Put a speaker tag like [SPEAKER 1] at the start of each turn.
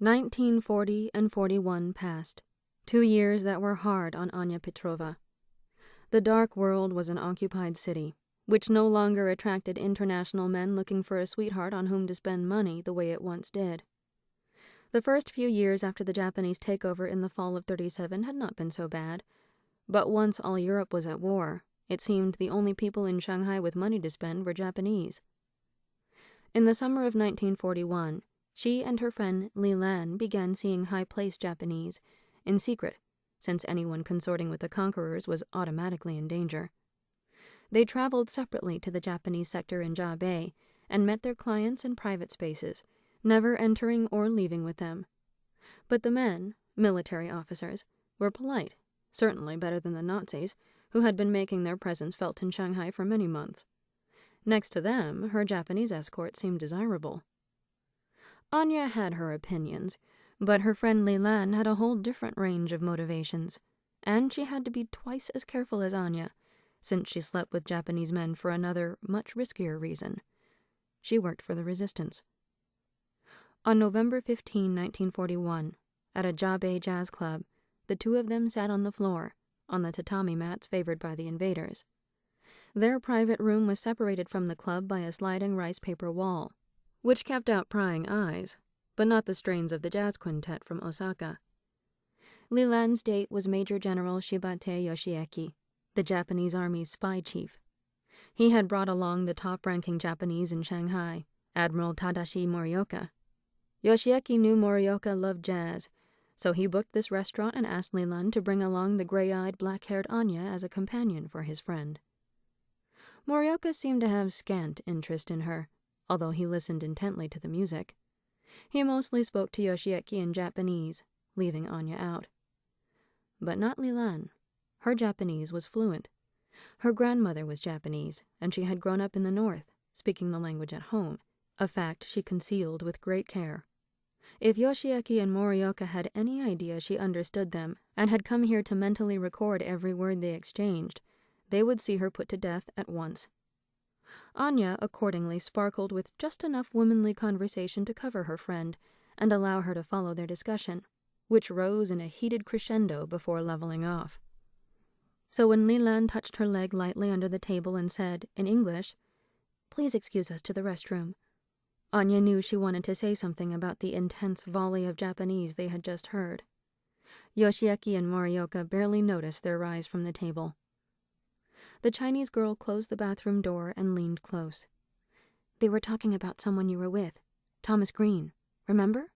[SPEAKER 1] 1940 and 41 passed, 2 years that were hard on Anya Petrova. The dark world was an occupied city, which no longer attracted international men looking for a sweetheart on whom to spend money the way it once did. The first few years after the Japanese takeover in the fall of 37 had not been so bad, but once all Europe was at war, it seemed the only people in Shanghai with money to spend were Japanese. In the summer of 1941, she and her friend Li Lan began seeing high-placed Japanese, in secret, since anyone consorting with the conquerors was automatically in danger. They traveled separately to the Japanese sector in Ja Bay and met their clients in private spaces, never entering or leaving with them. But the men, military officers, were polite, certainly better than the Nazis, who had been making their presence felt in Shanghai for many months. Next to them, her Japanese escort seemed desirable. Anya had her opinions, but her friend Li Lan had a whole different range of motivations, and she had to be twice as careful as Anya, since she slept with Japanese men for another, much riskier reason. She worked for the resistance. On November 15, 1941, at a Ja Bay jazz club, the two of them sat on the floor, on the tatami mats favored by the invaders. Their private room was separated from the club by a sliding rice paper wall, which kept out prying eyes, but not the strains of the jazz quintet from Osaka. Li Lan's date was Major General Shibate Yoshieki, the Japanese Army's spy chief. He had brought along the top-ranking Japanese in Shanghai, Admiral Tadashi Morioka. Yoshieki knew Morioka loved jazz, so he booked this restaurant and asked Li Lan to bring along the gray-eyed, black-haired Anya as a companion for his friend. Morioka seemed to have scant interest in her, although he listened intently to the music. He mostly spoke to Yoshieki in Japanese, leaving Anya out. But not Li Lan. Her Japanese was fluent. Her grandmother was Japanese, and she had grown up in the north, speaking the language at home, a fact she concealed with great care. If Yoshieki and Morioka had any idea she understood them and had come here to mentally record every word they exchanged, they would see her put to death at once. Anya accordingly sparkled with just enough womanly conversation to cover her friend and allow her to follow their discussion, which rose in a heated crescendo before leveling off. So when Li Lan touched her leg lightly under the table and said, in English, "Please excuse us to the restroom," Anya knew she wanted to say something about the intense volley of Japanese they had just heard. Yoshieki and Morioka barely noticed their rise from the table. The Chinese girl closed the bathroom door and leaned close. "They were talking about someone you were with, Thomas Green, remember?"